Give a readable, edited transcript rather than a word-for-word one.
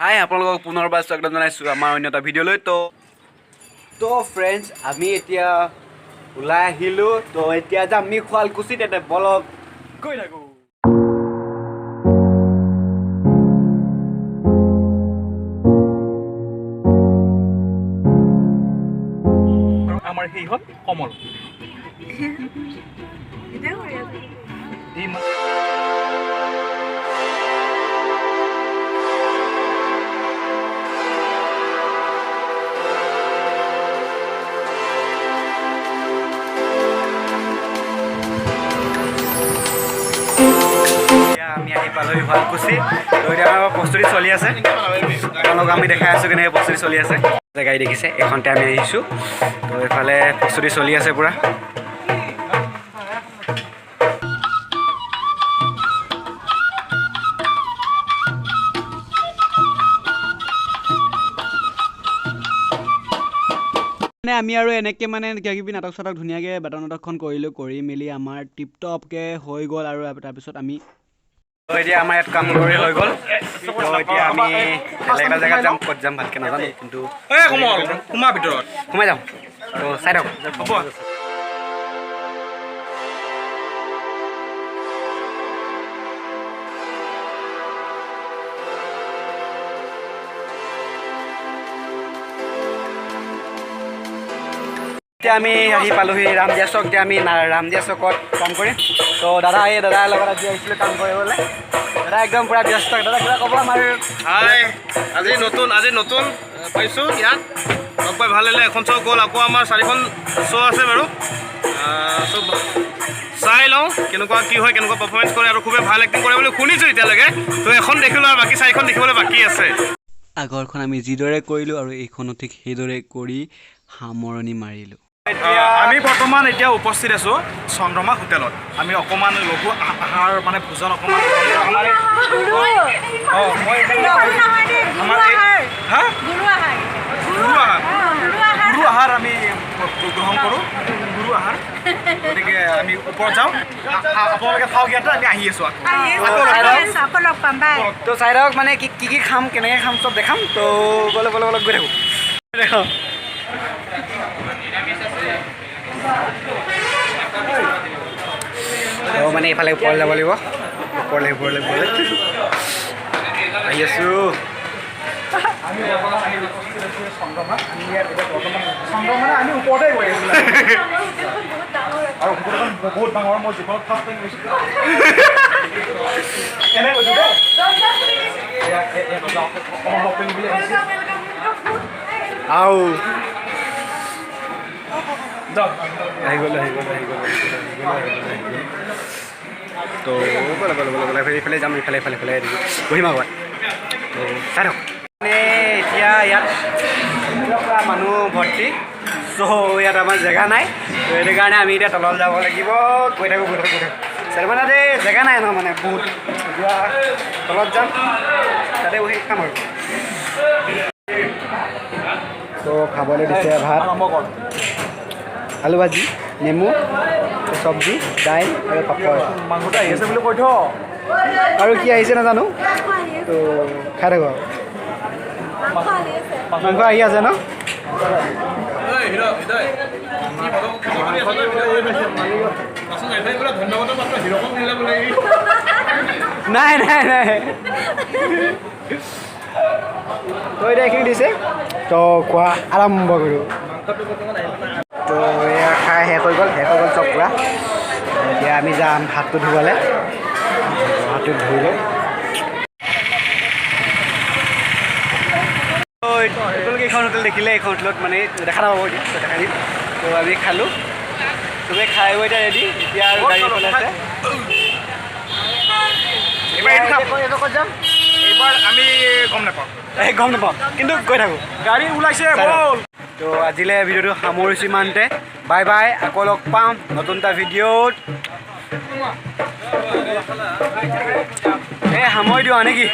হাই আপোনালোকক পুনৰবাৰ স্বাগতম জনাইছোঁ আমাৰ অন্য এটা ভিডিঅ'লৈ। তো ফ্ৰেণ্ডছ, আমি এতিয়া ওলাই আহিলোঁ। তো এতিয়া যাম আমি শুৱালকুছিত। এটা বলক গৈ থাকোঁ। আমাৰ সেইহত কমল আমি আহি পালোহি শুৱালকুছি। তো এতিয়া আমাৰ প্ৰস্তুতি চলি আছে। আপোনালোকক আমি দেখাই আছোঁ কেনেকৈ প্ৰস্তুতি চলি আছে। গাড়ী দেখিছে, এইখনতে আমি আহিছোঁ। তো এইফালে প্ৰস্তুতি চলি আছে পূৰা। মানে আমি আৰু এনেকৈ মানে কিবা কিবি নাটক চাটক ধুনীয়াকৈ বাটৰ নাটকখন কৰিলোঁ। কৰি মেলি আমাৰ টিপটপকৈ হৈ গ'ল। আৰু তাৰপিছত আমি এতিয়া আমাৰ ইয়াত কাম কৰি হৈ গ'ল। তো এতিয়া আমি বেলেগ এটা জেগাত যাম। ক'ত যাম ভালকৈ নাজানো, কিন্তু সোমাৰ ভিতৰত সোমাই যাম। তো চাই থাকক। হ'ব। এতিয়া আমি আহি পালোহি ৰামদিয়া চক। এতিয়া আমি ৰামদিয়া চকত কাম কৰিম। তো দাদাৰ লগত আজি আহিছিলোঁ কাম কৰিবলৈ। দাদা একদম পূৰা ব্যস্ত। দাদা কিবা ক'ব আমাৰ? হাই, আজি নতুন পাইছোঁ ইয়াত লগ পাই ভাল লাগিলে। এখন শ্ব' গ'ল, আকৌ আমাৰ 4খন শ্ব' আছে বাৰু। চব চাই লওঁ কেনেকুৱা কি হয়, কেনেকুৱা পাৰফৰ্মেঞ্চ কৰে আৰু খুবেই ভাল এক্টিং কৰে বুলি শুনিছোঁ এতিয়ালৈকে। তো এখন দেখিলোঁ আৰু বাকী 4খন দেখিবলৈ বাকী আছে। আগৰখন আমি যিদৰে কৰিলোঁ আৰু এইখনো ঠিক সেইদৰে কৰি সামৰণি মাৰিলোঁ। আমি বৰ্তমান এতিয়া উপস্থিত আছোঁ চন্দ্ৰমা হোটেলত। আমি অকণমান লঘু আহাৰ মানে ভোজন অকণমান গুৰু আহাৰ আমি গ্ৰহণ কৰোঁ। গুৰু আহাৰ, গতিকে আমি ওপৰত যাওঁ। আপোনালোকে খাওক ইয়াতে, আমি আহি আছোঁ। তো চাই থাকক মানে কি খাম, কেনেকৈ খাম চব দেখাম। তো বলে গৈ থাকোঁ। দেখাওঁ মানে এইফালে ওপৰলৈ যাব লাগিব। ওপৰলৈ আহি আছোঁ। চন্দ্ৰমা আমি ওপৰতে গৈ আছোঁ আৰু হোটেলখন বহুত ডাঙৰ। মই জীৱনত ফাৰ্ষ্ট টাইম গৈছোঁ। কেনে কৈছোঁ দেই আও আহি গ'ল। তো বলে এইফালে যাম। এইফালে বহিম আগত। তো চাই থাকক। মানে এতিয়া ইয়াত মানুহ ভৰ্তি। চ' ইয়াত আমাৰ জেগা নাই। তো সেইটো কাৰণে আমি এতিয়া তলত যাব লাগিব। গৈ থাকোঁ। মানে জেগা নাই ন, মানে বহুত। এতিয়া তলত যাম, তাতে বহি খাম আৰু। তো খাবলৈ দিছে ভাত, আলু ভাজি, নেমু, চব্জি, দাইল আৰু পাপৰ। মাংসটো আহি আছে বুলি কৈ থ। আৰু কি আহিছে নাজানো। তো খাই থাকোঁ আৰু। মাংস আহি আছে ন? নাই তো এতিয়া এইখিনি দিছে। তো খোৱা আৰম্ভ কৰোঁ। তো এয়া খাই শেষ হৈ গ'ল চব পূৰা। এতিয়া আমি যাম হাতটো ধুবলৈ। হাতটো ধুই লওঁ। আপোনালোকে এইখন হোটেল দেখিলে, এইখন হোটেলত মানে দেখা নাপাব। এতিয়া দেখা দিম। তো আমি খালোঁ, চবেই খাই বৈ এতিয়া ৰেডি। এতিয়া আৰু গাড়ী চলাই আছে। ক'ত যাম এইবাৰ আমি গম নাপাওঁ, কিন্তু গৈ থাকোঁ। গাড়ী ওলাইছে ব'ল। তো আজিলৈ ভিডিঅ'টো সামৰিছোঁ ইমানতে। বাই বাই, আকৌ লগ পাম নতুন এটা ভিডিঅ'ত। সামৰি দিওঁ নেকি?